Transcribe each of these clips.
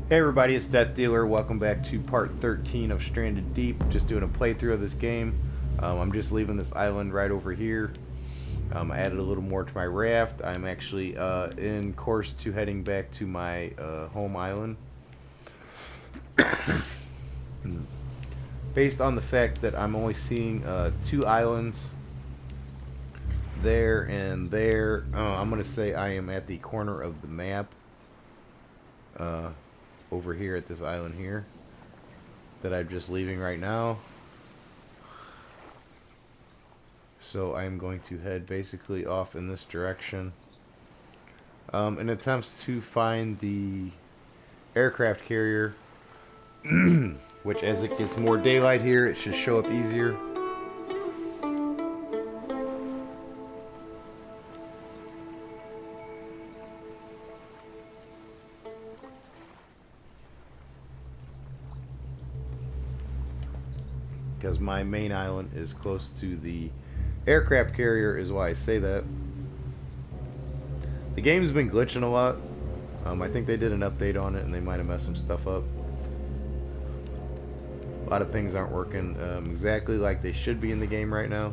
Hey everybody, it's Death Dealer. Welcome back to part 13 of Stranded Deep. Just doing a playthrough of this game. I'm just leaving this island right over here. I added a little more to my raft. I'm actually in course to heading back to my home island. Based on the fact that I'm only seeing two islands there and there, I'm going to say I am at the corner of the map. Over here at this island here that I'm just leaving right now. So I'm going to head basically off in this direction in attempts to find the aircraft carrier, which as it gets more daylight here it should show up easier. Because my main island is close to the aircraft carrier is why I say that. The game's been glitching a lot. I think they did an update on it and they might have messed some stuff up. A lot of things aren't working exactly like they should be in the game right now.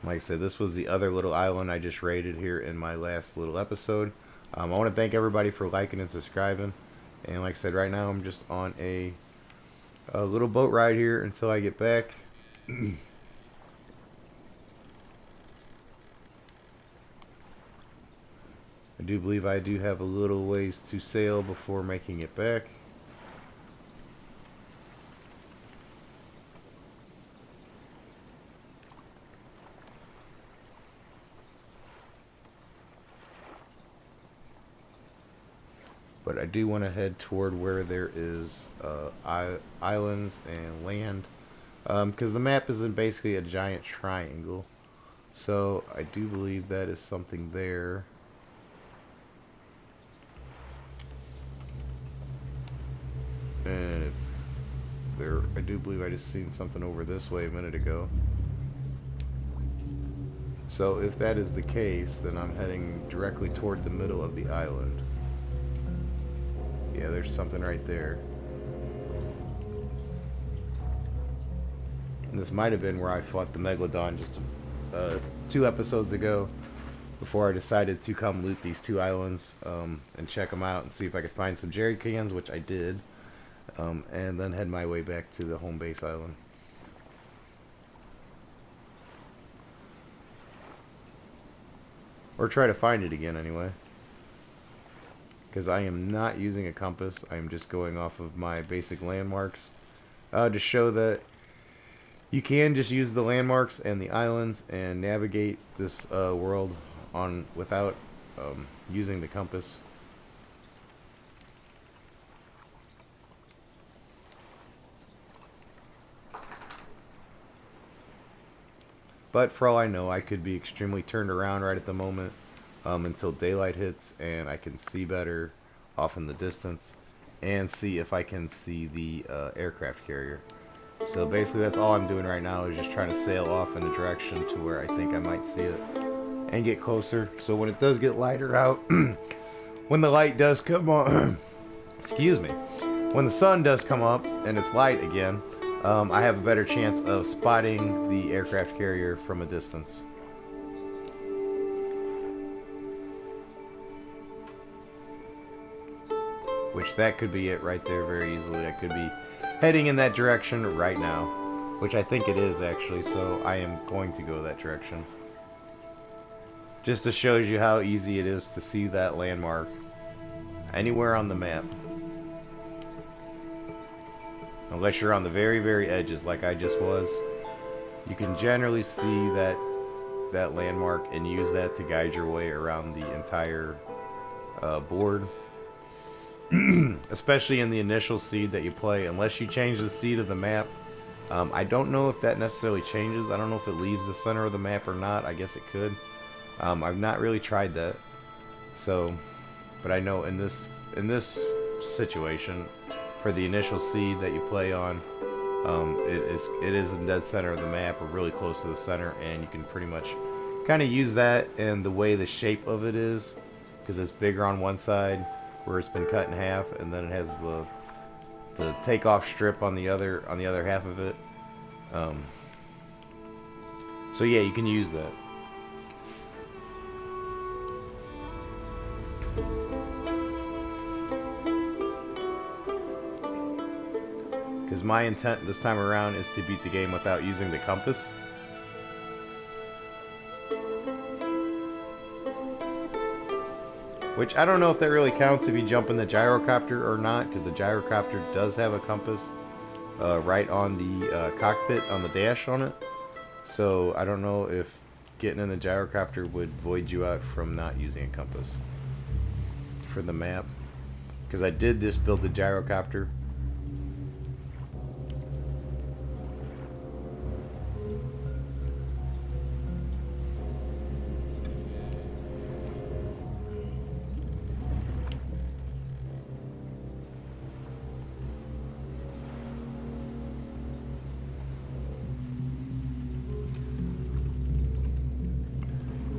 Like I said, this was the other little island I just raided here in my last little episode. I want to thank everybody for liking and subscribing. And like I said, right now I'm just on a little boat ride here until I get back. I do believe I do have a little ways to sail before making it back. But I do want to head toward where there is islands and land, because the map is in basically a giant triangle. So I do believe that is something there. And if there, I do believe I just seen something over this way a minute ago. So if that is the case, then I'm heading directly toward the middle of the island. Yeah, there's something right there. And this might have been where I fought the Megalodon just 2 episodes ago, before I decided to come loot these 2 islands and check them out and see if I could find some jerry cans, which I did, and then head my way back to the home base island. Or try to find it again anyway. Because I am not using a compass, I am just going off of my basic landmarks to show that you can just use the landmarks and the islands and navigate this world on without using the compass. But for all I know, I could be extremely turned around right at the moment. Until daylight hits and I can see better off in the distance and see if I can see the aircraft carrier. So basically that's all I'm doing right now, is just trying to sail off in a direction to where I think I might see it and get closer, so when it does get lighter out, when the light does come on, excuse me, when the sun does come up and it's light again, I have a better chance of spotting the aircraft carrier from a distance. Which that could be it right there very easily. I could be heading in that direction right now, which I think it is actually, so I am going to go that direction. Just to show you how easy it is to see that landmark anywhere on the map. Unless you're on the very, very edges like I just was. You can generally see that that landmark and use that to guide your way around the entire board. Especially in the initial seed that you play, unless you change the seed of the map. I don't know if that necessarily changes. I don't know if it leaves the center of the map or not. I guess it could. I've not really tried that. So, but I know in this situation, for the initial seed that you play on, it is in dead center of the map, or really close to the center, and you can pretty much kind of use that and the way the shape of it is, because it's bigger on one side where it's been cut in half, and then it has the takeoff strip on the other half of it. So yeah, you can use that. Because my intent this time around is to beat the game without using the compass. Which I don't know if that really counts if you jump in the gyrocopter or not, because the gyrocopter does have a compass right on the cockpit, on the dash on it. So I don't know if getting in the gyrocopter would void you out from not using a compass for the map. Because I did just build the gyrocopter.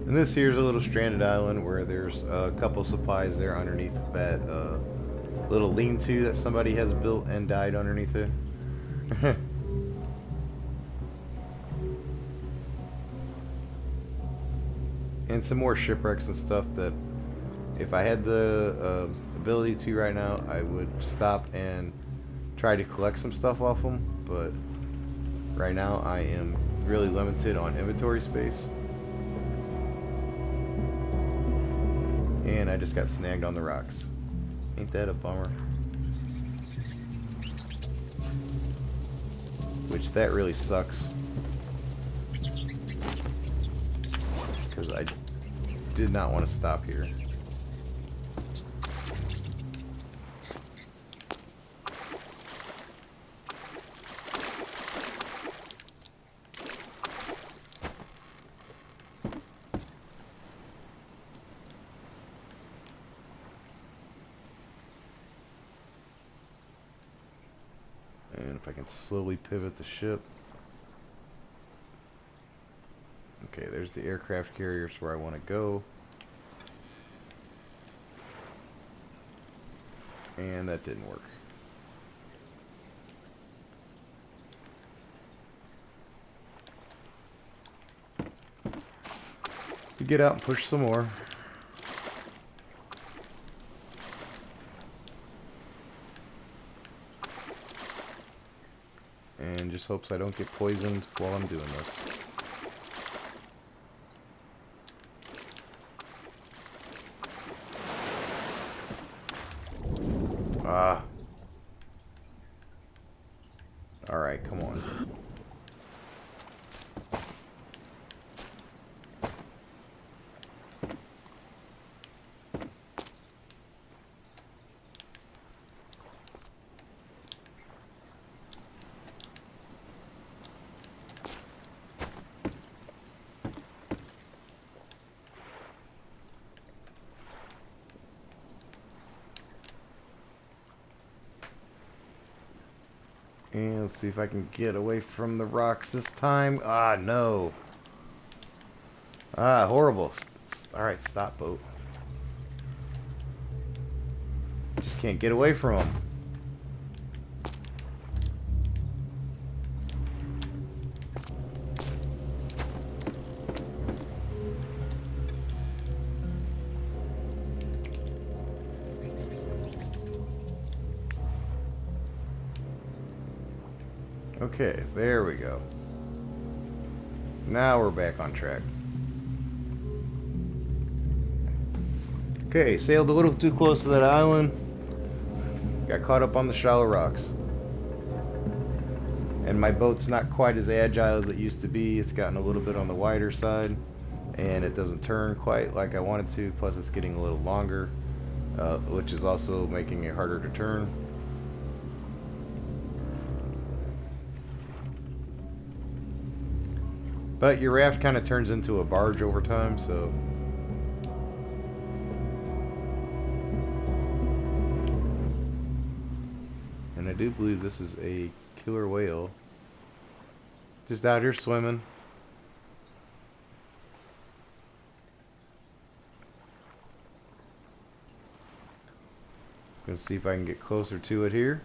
And this here is a little stranded island where there's a couple supplies there underneath that little lean-to that somebody has built and died underneath it. And some more shipwrecks and stuff that if I had the ability to right now, I would stop and try to collect some stuff off them. But right now I am really limited on inventory space. And I just got snagged on the rocks. Ain't that a bummer? Which that really sucks. Because I did not want to stop here. And if I can slowly pivot the ship. Okay, there's the aircraft carriers where I want to go. And that didn't work. To get out and push some more. And just hopes I don't get poisoned while I'm doing this. Ah. Alright, come on. And let's see if I can get away from the rocks this time. Ah, no. Ah, horrible. Alright, stop, boat. Just can't get away from them. Okay, there we go. Now we're back on track. Okay, sailed a little too close to that island. Got caught up on the shallow rocks. And my boat's not quite as agile as it used to be. It's gotten a little bit on the wider side. and it doesn't turn quite like I wanted to, plus it's getting a little longer, which is also making it harder to turn. But your raft kind of turns into a barge over time, so... And I do believe this is a killer whale. Just out here swimming. Gonna see if I can get closer to it here.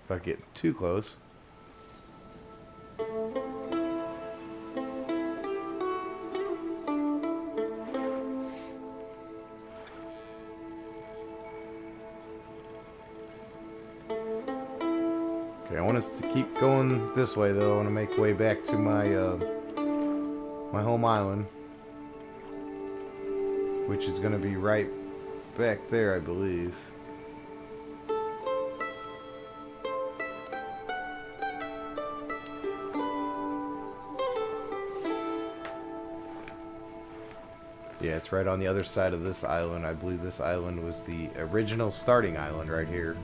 If I get too close. Okay, I want us to keep going this way though. I want to make way back to my my home island, which is going to be right back there, I believe. Yeah, it's right on the other side of this island. I believe this island was the original starting island right here.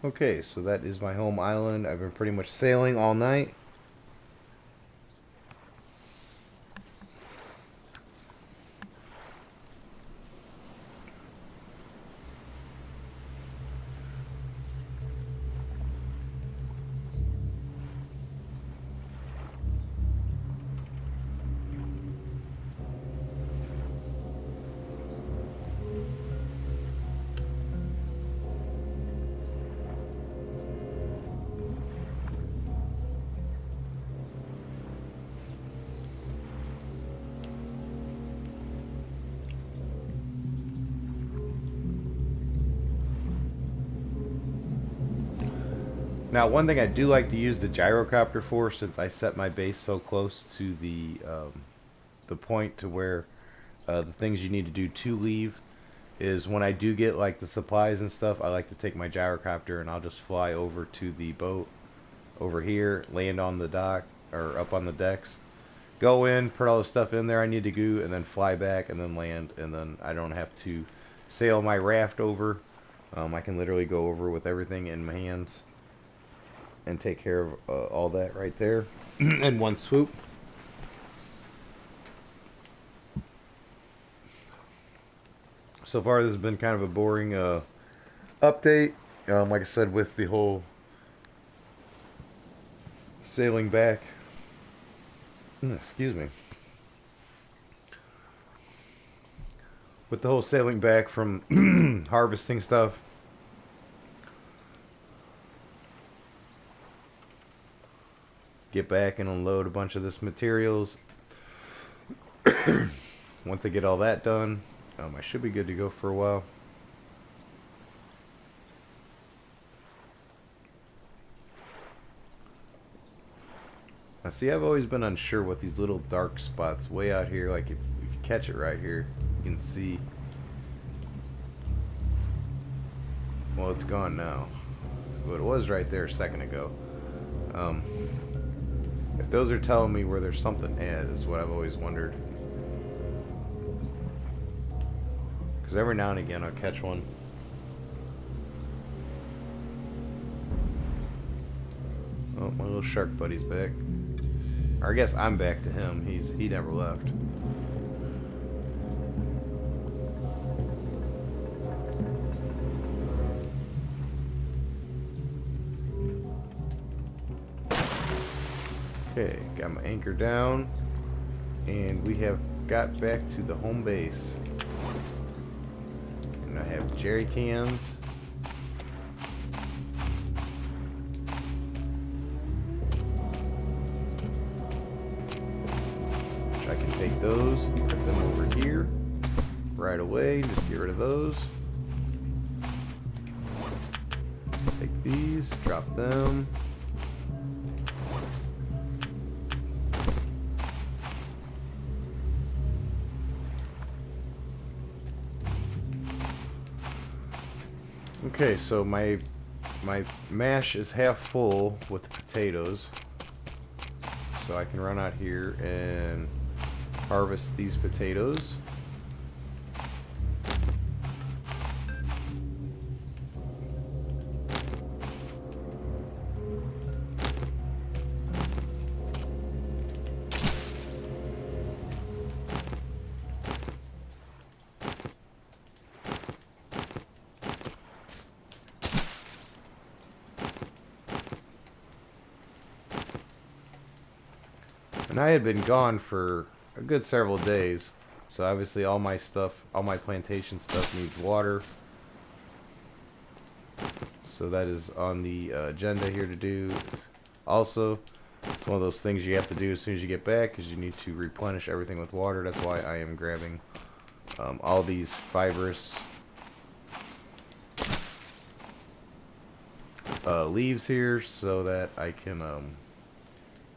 Okay, so that is my home island. I've been pretty much sailing all night. Now, one thing I do like to use the gyrocopter for, since I set my base so close to the point to where the things you need to do to leave, is when I do get like the supplies and stuff, I like to take my gyrocopter and I'll just fly over to the boat over here, land on the dock or up on the decks, go in, put all the stuff in there I need to go, and then fly back and then land, and then I don't have to sail my raft over. I can literally go over with everything in my hands and take care of all that right there in one swoop. So far this has been kind of a boring update, like I said, with the whole sailing back, excuse me, with the whole sailing back from harvesting stuff. Get back and unload a bunch of this materials. Once I get all that done, I should be good to go for a while. Now see, I've always been unsure what these little dark spots way out here, like if you catch it right here, you can see. Well, it's gone now. But it was right there a second ago. Um, if those are telling me where there's something at, is what I've always wondered. Because every now and again I'll catch one. Oh, my little shark buddy's back. Or I guess I'm back to him. He never left. Okay, got my anchor down, and we have got back to the home base. And I have jerry cans. I can take those, put them over here right away, just get rid of those. Take these, drop them. Okay, so my mash is half full with the potatoes, so I can run out here and harvest these potatoes. And I had been gone for a good several days, so obviously all my stuff, all my plantation stuff needs water. So that is on the agenda here to do. Also, it's one of those things you have to do as soon as you get back, because you need to replenish everything with water. That's why I am grabbing all these fibrous leaves here so that I can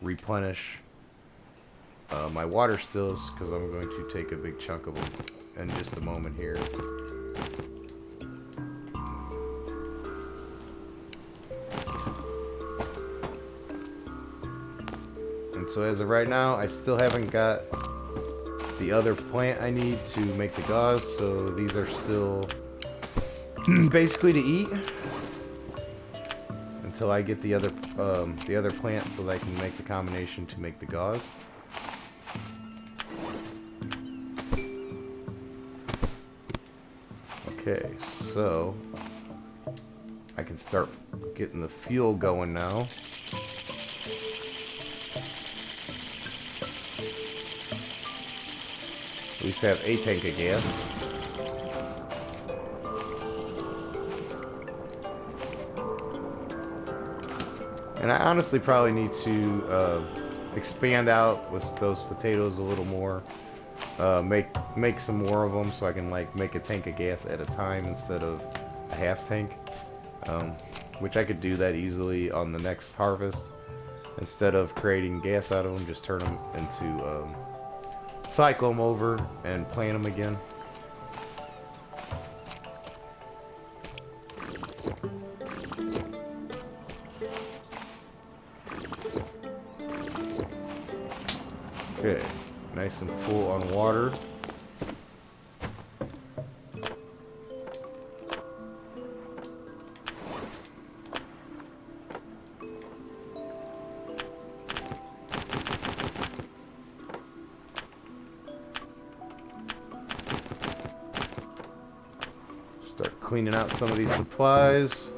replenish my water stills, because I'm going to take a big chunk of them in just a moment here. And so as of right now, I still haven't got the other plant I need to make the gauze, so these are still basically to eat until I get the other plant so that I can make the combination to make the gauze. Okay, so I can start getting the fuel going now. At least have a tank of gas. And I honestly probably need to expand out with those potatoes a little more. Make some more of them so I can like make a tank of gas at a time instead of a half tank, which I could do that easily on the next harvest. Instead of creating gas out of them, just turn them into cycle them over and plant them again. Okay, nice and full on water. Start cleaning out some of these supplies.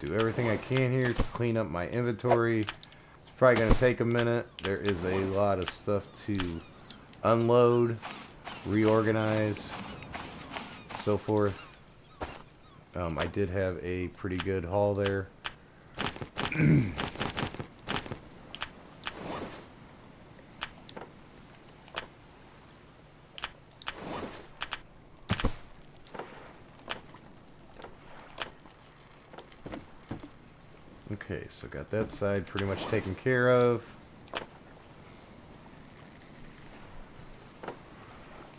do everything I can here to clean up my inventory. It's probably going to take a minute. There is a lot of stuff to unload, reorganize, so forth. I did have a pretty good haul there. Okay, so got that side pretty much taken care of.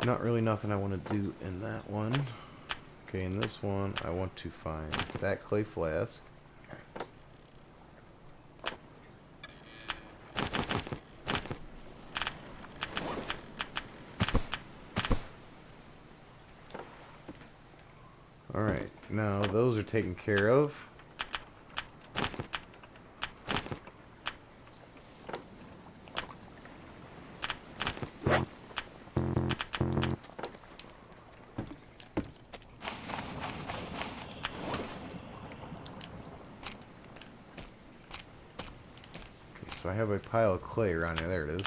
Not really nothing I want to do in that one. Okay, in this one, I want to find that clay flask. Alright, now those are taken care of. So I have a pile of clay around here. There it is.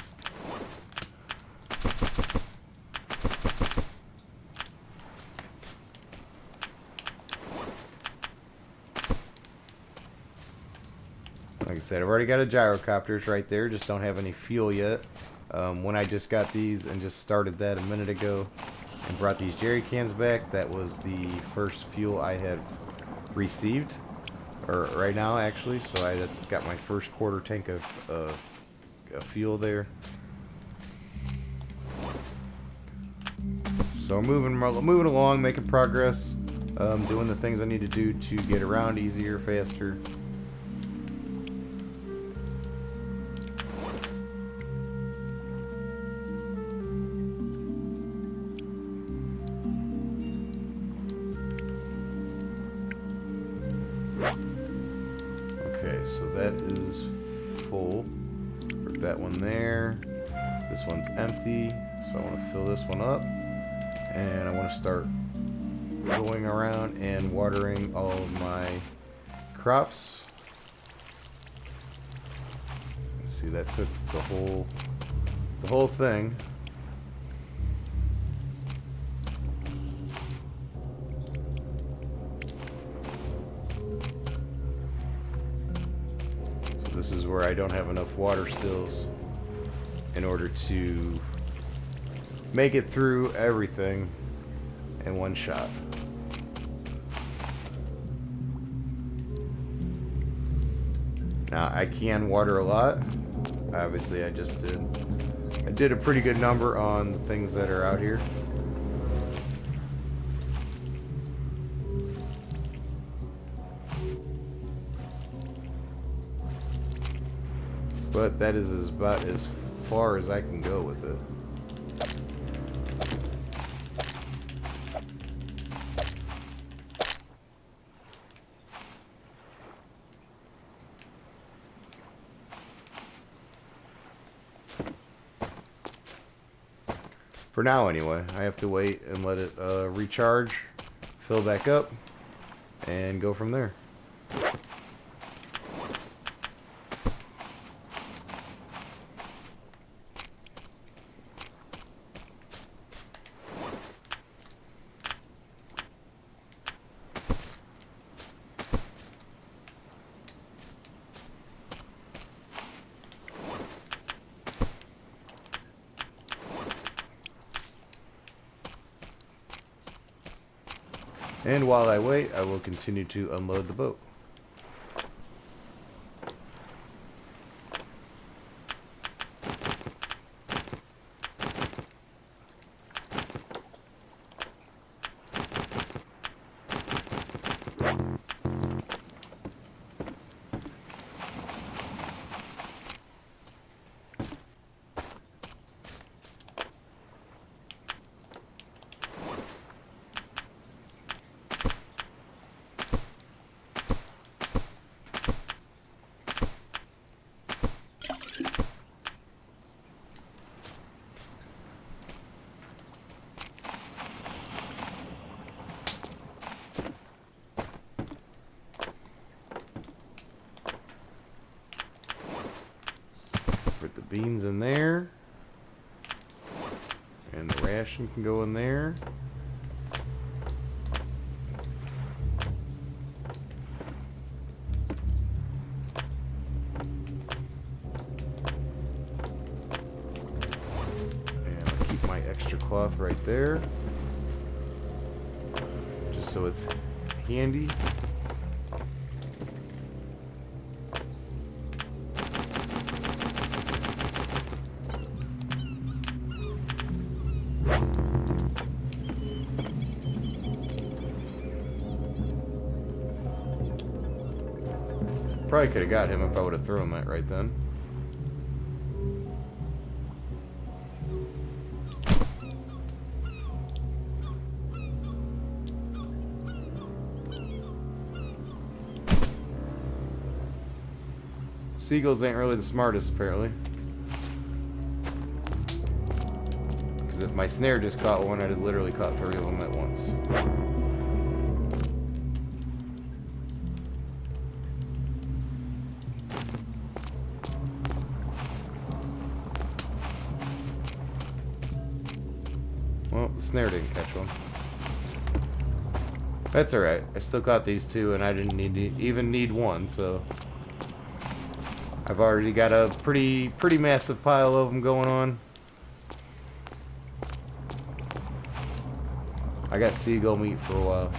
Like I said, I've already got a gyrocopters right there. Just don't have any fuel yet. When I just got these and just started that a minute ago and brought these jerry cans back, that was the first fuel I had received. Or right now, actually. So I just got my first quarter tank of fuel there. So I'm moving along, making progress, doing the things I need to do to get around easier, faster. Okay, so that is full. Put that one there. This one's empty, so I want to fill this one up. And I want to start going around and watering all of my crops. See, that took the whole thing. This is where I don't have enough water stills in order to make it through everything in one shot. Now I can water a lot. Obviously I did a pretty good number on the things that are out here. But that is about as far as I can go with it. For now anyway, I have to wait and let it recharge, fill back up, and go from there. And while I wait, I will continue to unload the boat. beans in there. And the ration can go in there. And I'll keep my extra cloth right there, just so it's handy. Probably could have got him if I would have thrown that right then. Seagulls ain't really the smartest, apparently. Because if my snare just caught one, I'd have literally caught 3 of them at once. Well, the snare didn't catch one. That's alright. I still caught these 2, and I didn't even need 1, so I've already got a pretty massive pile of them going on. I got seagull meat for a while.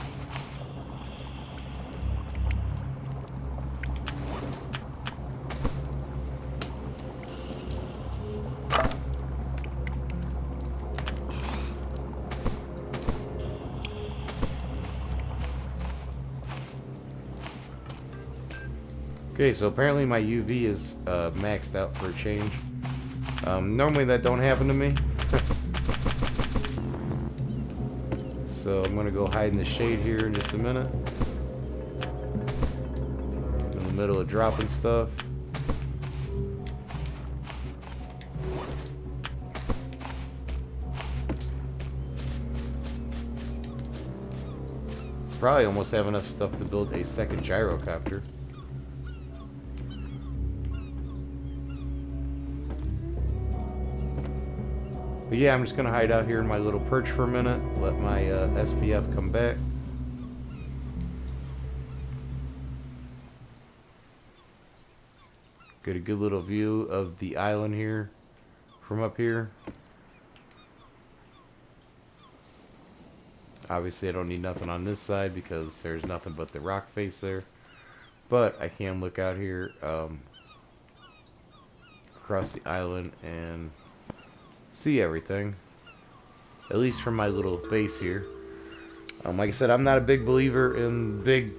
Okay, so apparently my UV is maxed out for a change. Normally that don't happen to me. So I'm gonna go hide in the shade here in just a minute. In the middle of dropping stuff. Probably almost have enough stuff to build a second gyrocopter. But yeah, I'm just going to hide out here in my little perch for a minute, let my SPF come back. Get a good little view of the island here from up here. Obviously I don't need nothing on this side because there's nothing but the rock face there. But I can look out here across the island and see everything, at least from my little base here. Like I said, I'm not a big believer in big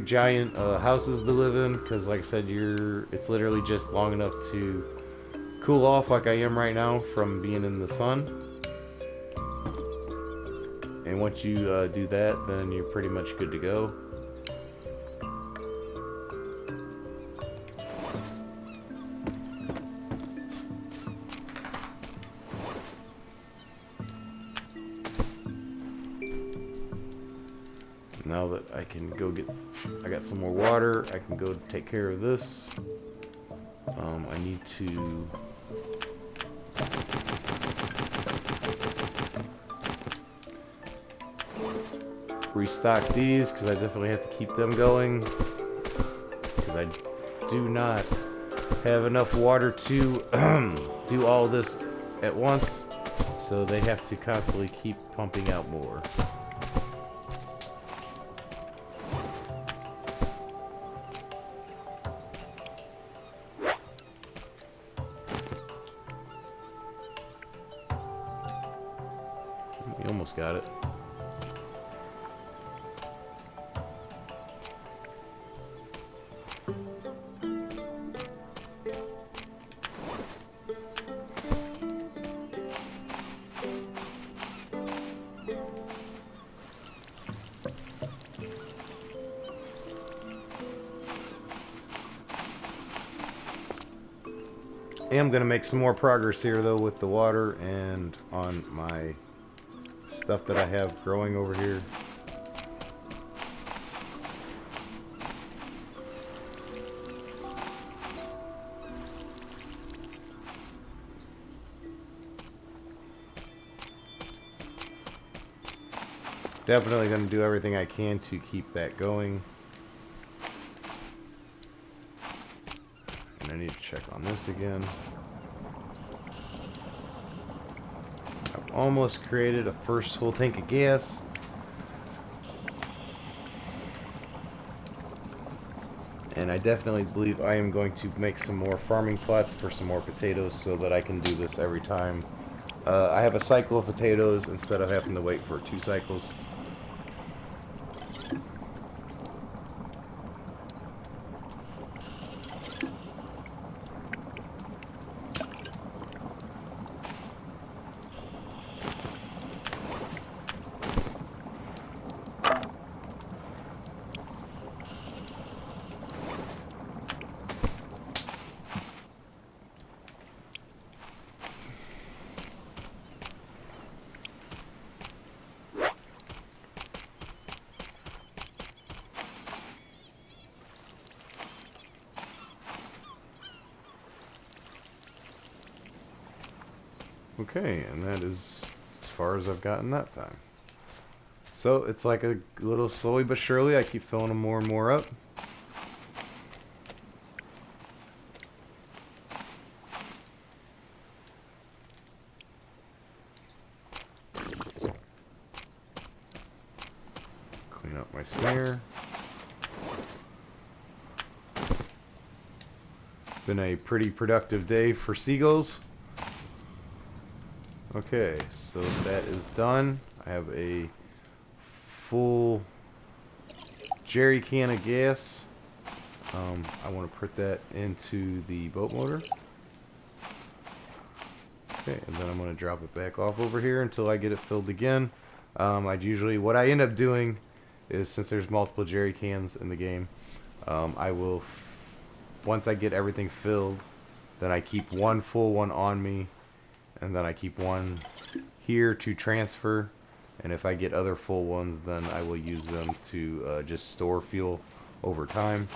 giant houses to live in, because like I said, it's literally just long enough to cool off like I am right now from being in the sun. And once you do that, then you're pretty much good to go. Now that I can go I got some more water, I can go take care of this. I need to restock these because I definitely have to keep them going, because I do not have enough water to do all this at once, so they have to constantly keep pumping out more. We almost got it. I am going to make some more progress here though with the water and on my stuff that I have growing over here. Definitely going to do everything I can to keep that going. And I need to check on this again. I've almost created a first full tank of gas. And I definitely believe I am going to make some more farming plots for some more potatoes so that I can do this every time. I have a cycle of potatoes instead of having to wait for 2 cycles. Okay, and that is as far as I've gotten that time. So it's like a little slowly but surely I keep filling them more and more up. Clean up my snare. Been a pretty productive day for seagulls. Okay, so that is done. I have a full jerry can of gas. I want to put that into the boat motor. Okay, and then I'm going to drop it back off over here until I get it filled again. What I end up doing is, since there's multiple jerry cans in the game, I will, once I get everything filled, then I keep one full one on me. And then I keep one here to transfer, and if I get other full ones, then I will use them to just store fuel over time.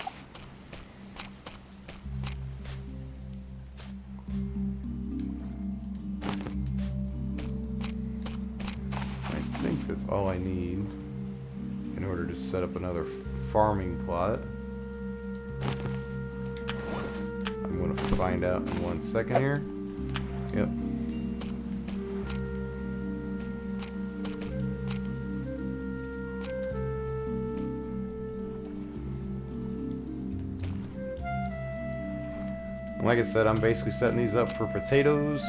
I think that's all I need in order to set up another farming plot. I'm going to find out in 1 second here. Yep. Like I said, I'm basically setting these up for potatoes.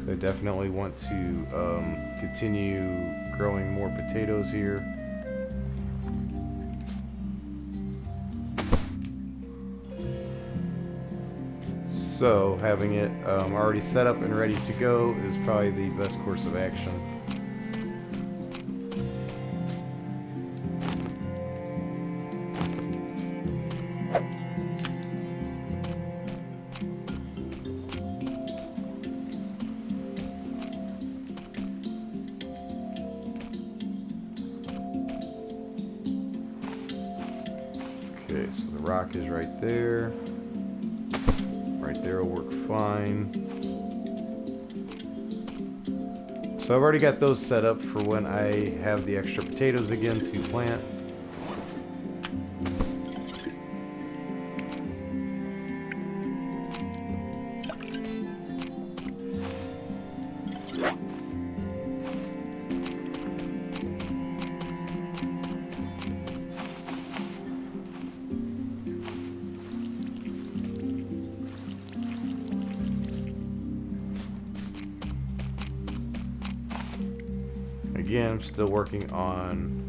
I definitely want to continue growing more potatoes here. So having it already set up and ready to go is probably the best course of action. Okay, so the rock is right there. Right there will work fine. So I've already got those set up for when I have the extra potatoes again to plant. Again, I'm still working on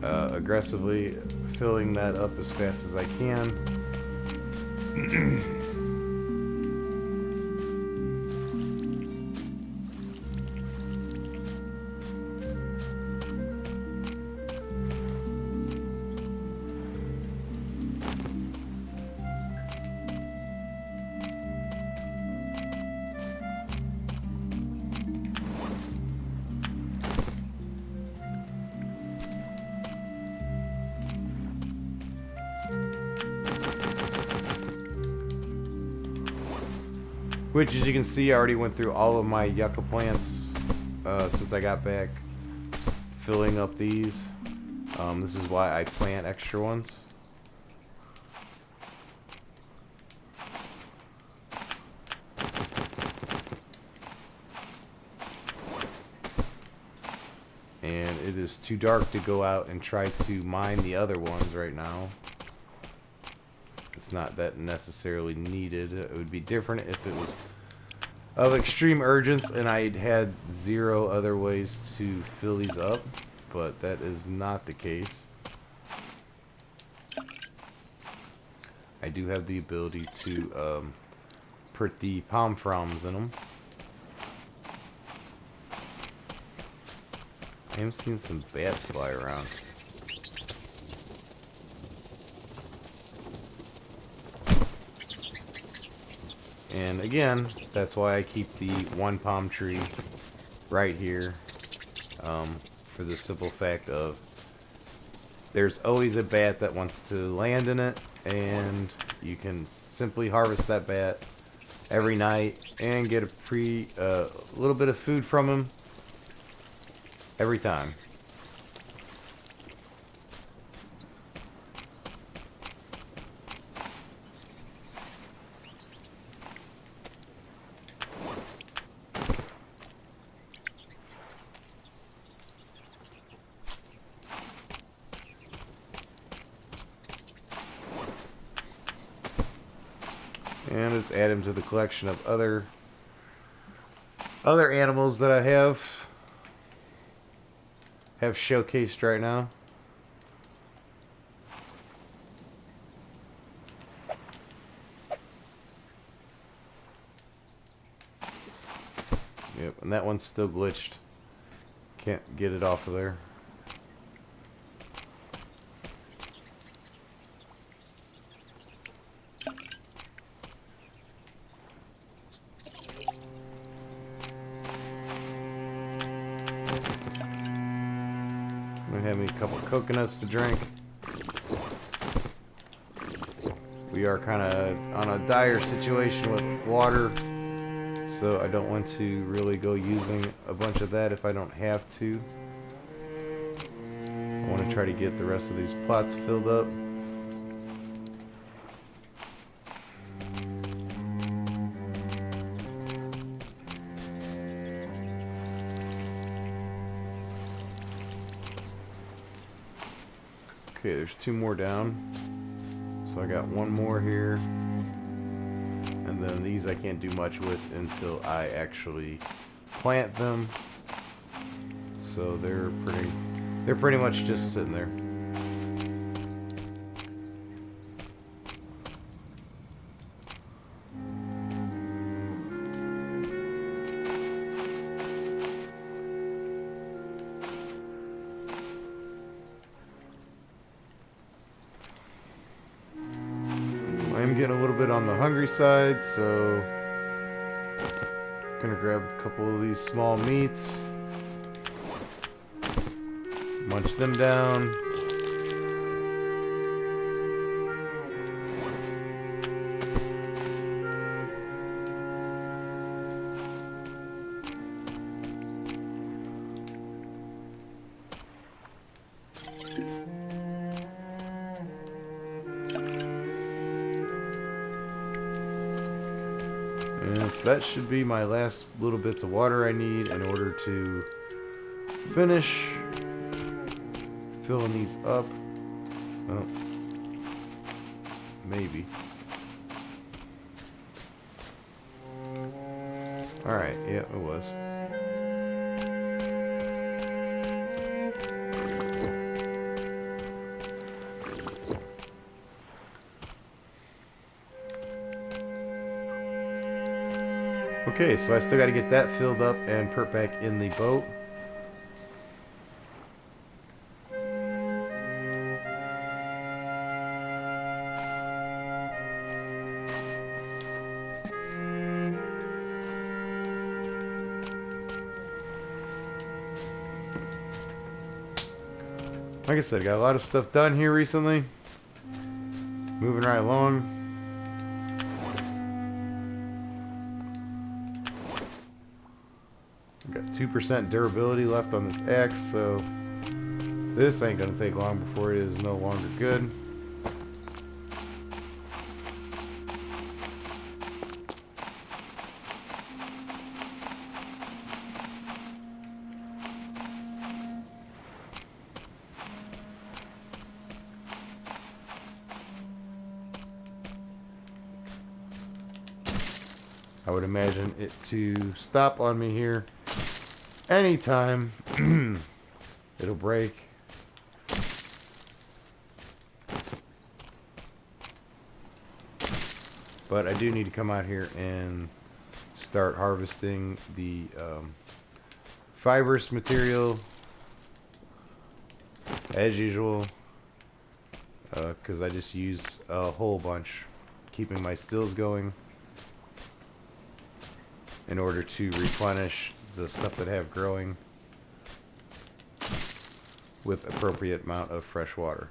aggressively filling that up as fast as I can. Which, as you can see, I already went through all of my yucca plants since I got back, filling up these. This is why I plant extra ones. And it is too dark to go out and try to mine the other ones right now. It's not that necessarily needed. It would be different if it was of extreme urgency and I had zero other ways to fill these up, but that is not the case. I do have the ability to put the palm fronds in them. I am seeing some bats fly around. And again, that's why I keep the one palm tree right here, for the simple fact of there's always a bat that wants to land in it, and you can simply harvest that bat every night and get a little bit of food from him every time. And let's add him to the collection of other animals that I have showcased right now. Yep, and that one's still glitched. Can't get it off of there. Have me a couple coconuts to drink. We are kind of on a dire situation with water, so I don't want to really go using a bunch of that if I don't have to. I want to try to get the rest of these plots filled up. Okay, there's two more down. So I got one more here. And then these I can't do much with until I actually plant them. So they're pretty much just sitting there. I'm getting a little bit on the hungry side, so I'm gonna grab a couple of these small meats, munch them down. And so that should be my last little bits of water I need in order to finish filling these up. Well, maybe. Alright, yeah, it was. Okay, so I still got to get that filled up and put back in the boat. Like I said, got a lot of stuff done here recently. Moving right along. Got 2% durability left on this axe, so this ain't gonna take long before it is no longer good. I would imagine it to stop on me here anytime. It'll break. But I do need to come out here and start harvesting the fibrous material as usual, because I just use a whole bunch, keeping my stills going in order to replenish the stuff that I have growing with appropriate amount of fresh water.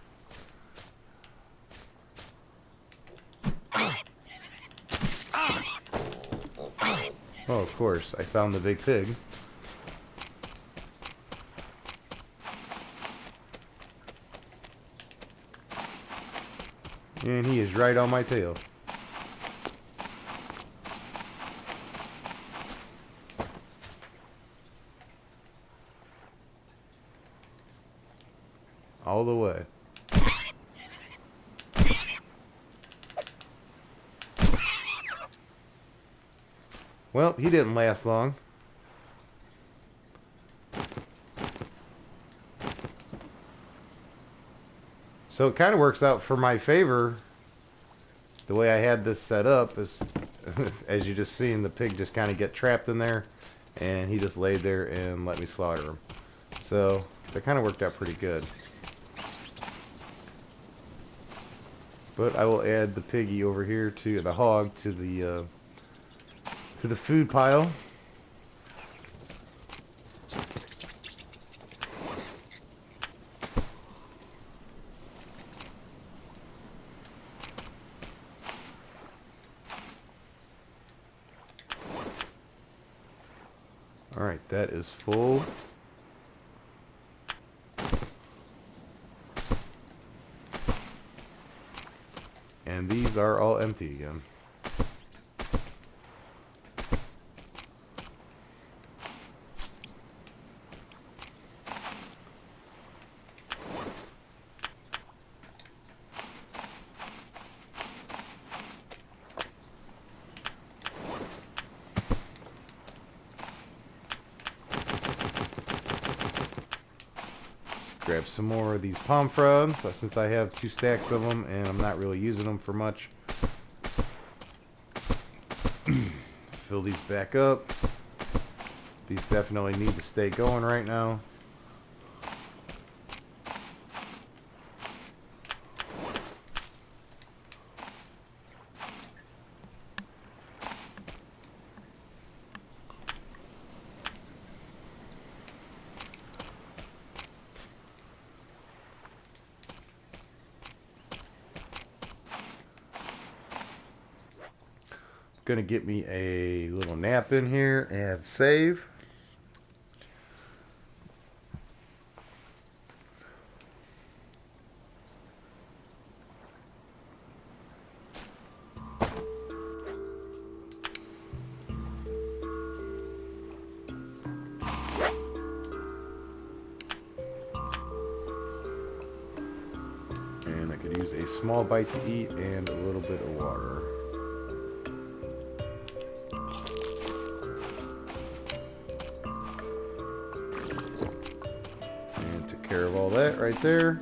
Oh, of course, I found the big pig. And he is right on my tail. All the way. Well, he didn't last long. So it kind of works out for my favor. The way I had this set up is, as you just seen, the pig just kind of get trapped in there, and he just laid there and let me slaughter him. So that kind of worked out pretty good. But I will add the piggy over here to the hog to the food pile. All right, that is full. And these are all empty again. Grab some more of these palm fronds since I have 2 stacks of them and I'm not really using them for much. Fill these back up. These definitely need to stay going right now. Gonna get me a little nap in here and save. And I could use a small bite to eat and a little bit of water. Care of all that right there.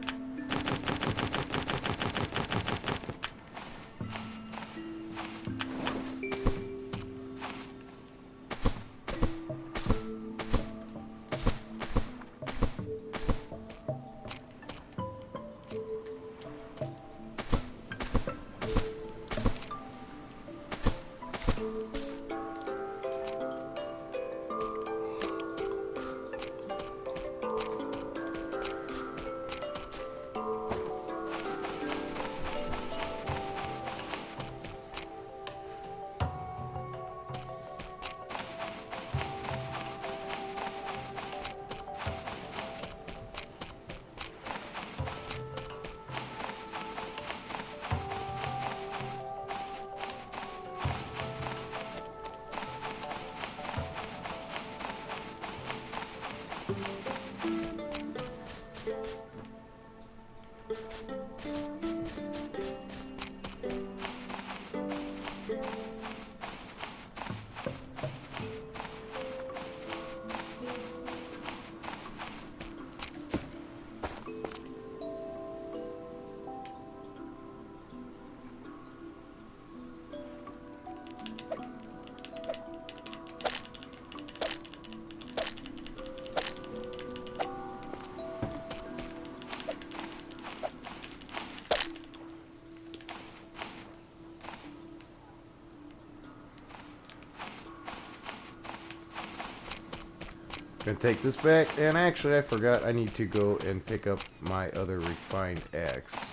Gonna take this back, and actually I forgot I need to go and pick up my other refined axe.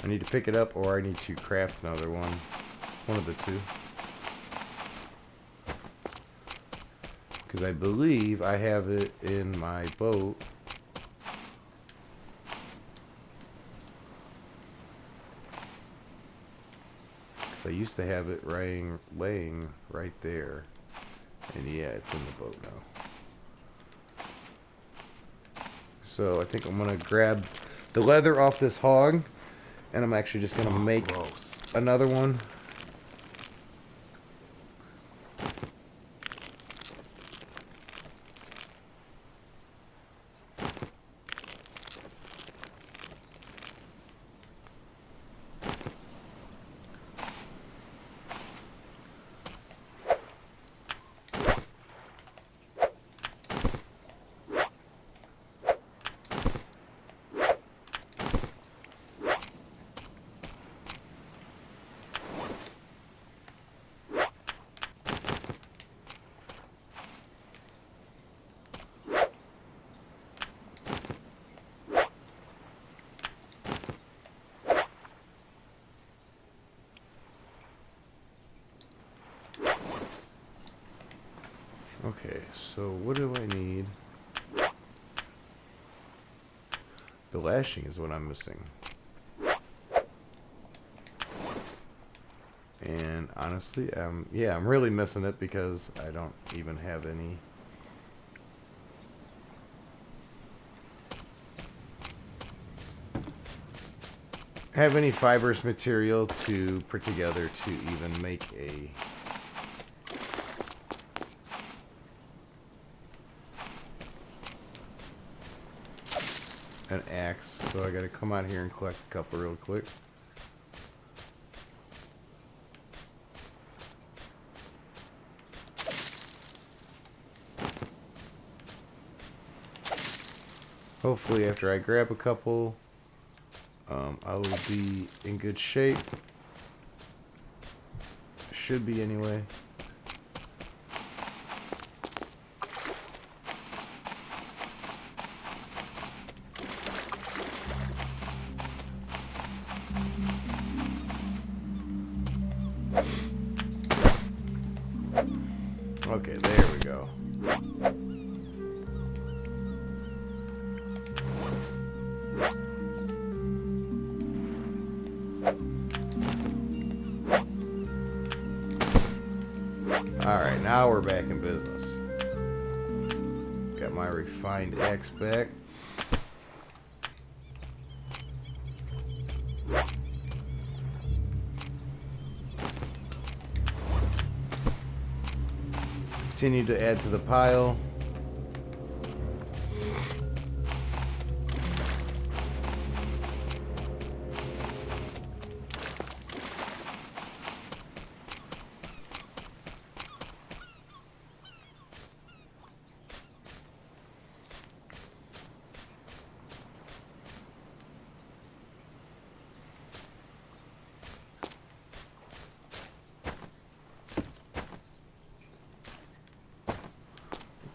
I need to pick it up, or I need to craft another one. One of the two. Because I believe I have it in my boat. Because I used to have it laying right there. And yeah, it's in the boat now. So I think I'm going to grab the leather off this hog. And I'm actually just going to make another one. Okay, so what do I need? The lashing is what I'm missing. And honestly, yeah, I'm really missing it because I don't even have any. Have any fibrous material to put together to even make an axe, so I gotta come out here and collect a couple real quick. Hopefully after I grab a couple, I will be in good shape. Should be anyway. Okay, there we go. Alright, now we're back in business. Got my refined axe back. Continue to add to the pile.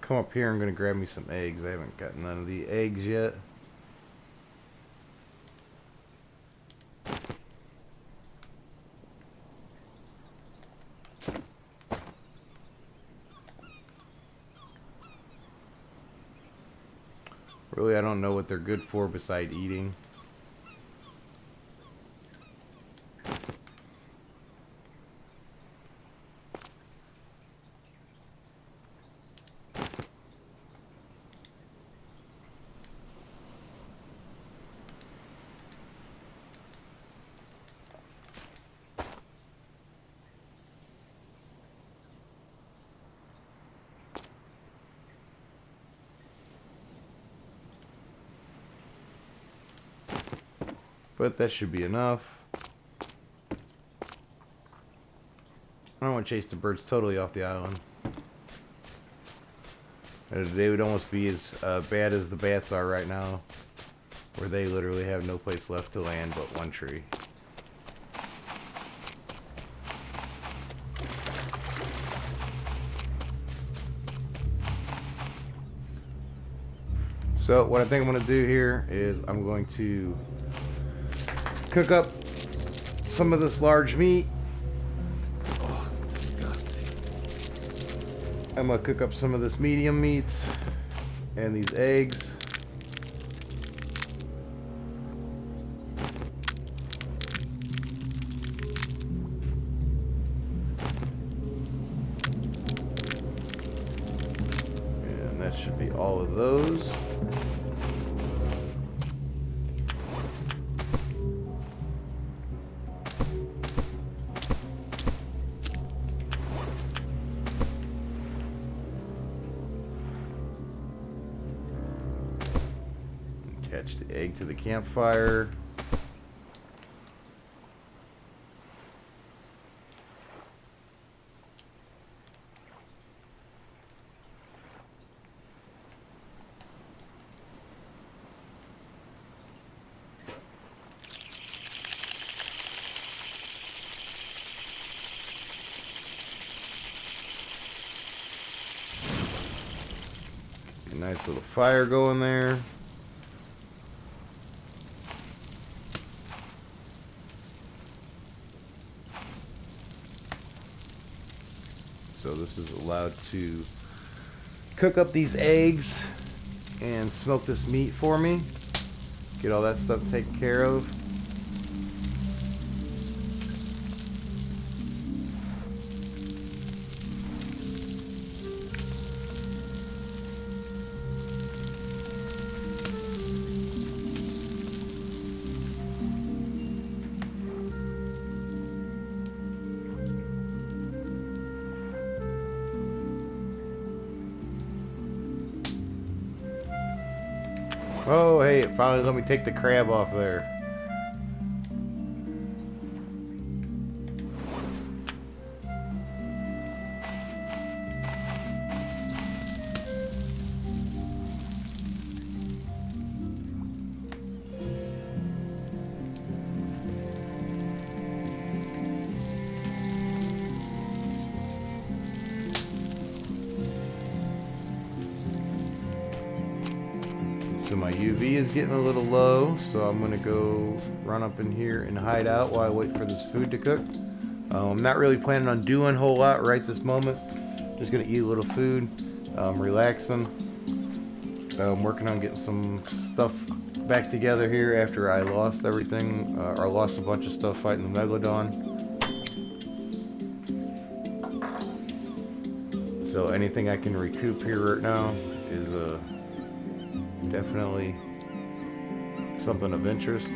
Come up here, I'm going to grab me some eggs. I haven't got none of the eggs yet. Really, I don't know what they're good for beside eating. but that should be enough. I don't want to chase the birds totally off the island. They would almost be as bad as the bats are right now, where they literally have no place left to land but one tree. So what I think I'm going to do here is I'm going to cook up some of this large meat. Oh, it's disgusting. I'm going to cook up some of this medium meats and these eggs. And that should be all of those. Attach the egg to the campfire. A nice little fire going there. So this is allowed to cook up these eggs and smoke this meat for me. Get all that stuff taken care of. Oh, hey, it finally let me take the crab off there. So my UV is getting a little low, so I'm going to go run up in here and hide out while I wait for this food to cook. I'm not really planning on doing a whole lot right this moment. Just going to eat a little food, relaxing. I'm working on getting some stuff back together here after I lost everything, or lost a bunch of stuff fighting the Megalodon. So anything I can recoup here right now is definitely something of interest.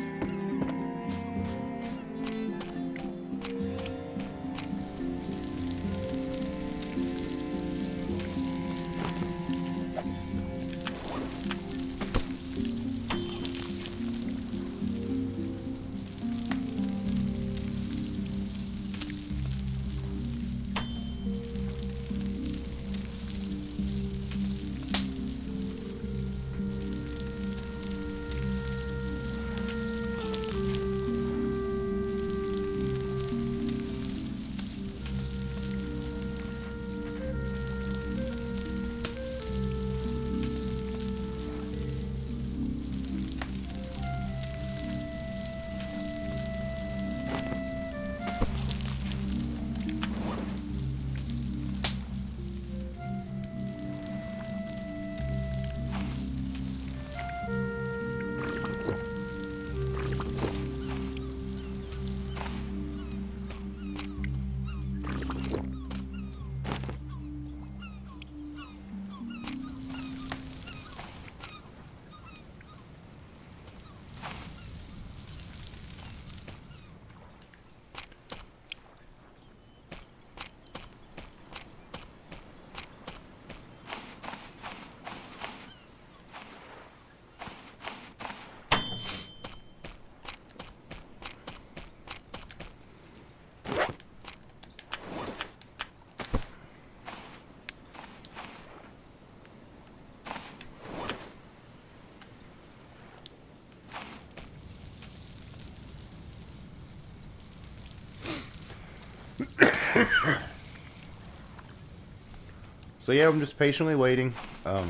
So yeah, I'm just patiently waiting. I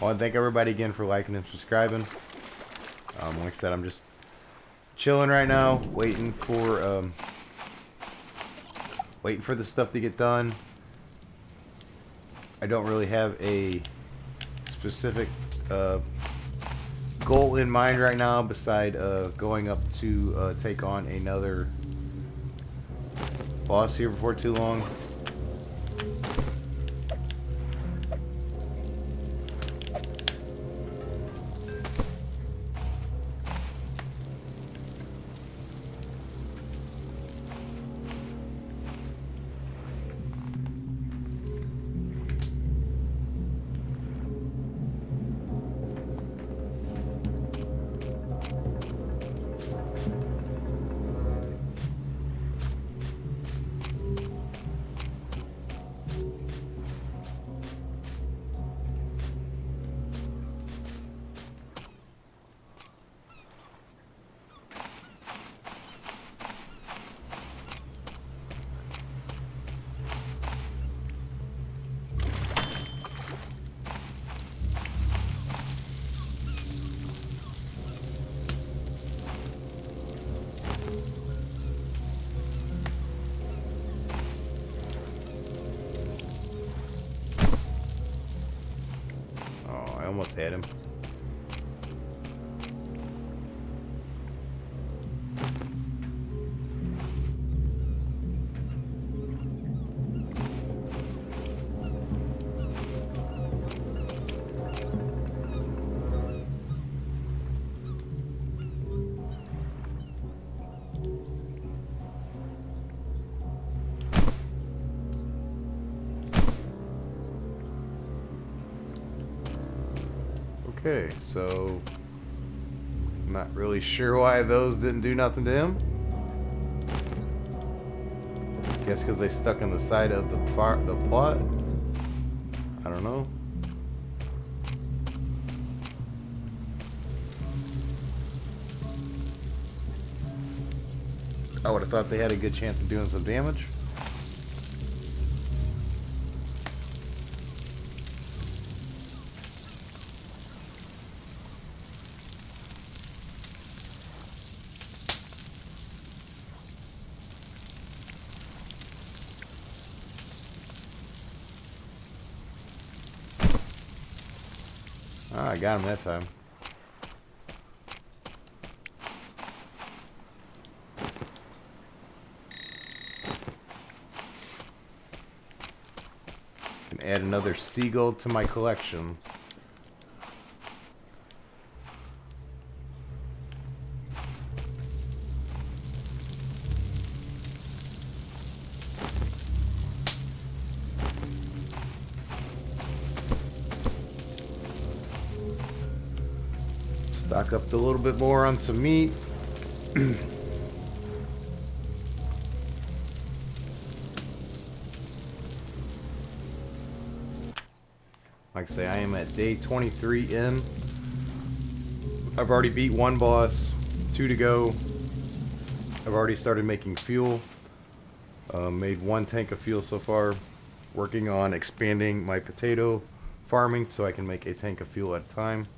want to thank everybody again for liking and subscribing. Like I said, I'm just chilling right now, waiting for the stuff to get done. I don't really have a specific goal in mind right now, beside going up to take on another boss here before too long. I almost had him. Okay, so I'm not really sure why those didn't do nothing to him. Guess because they stuck on the side of the plot. I don't know. I would have thought they had a good chance of doing some damage. Ah, I got him that time. Can add another seagull to my collection. Stock up a little bit more on some meat. Like I say, I am at day 23 in. I've already beat one boss, 2 to go. I've already started making fuel. Made 1 tank of fuel so far. Working on expanding my potato farming so I can make a tank of fuel at a time.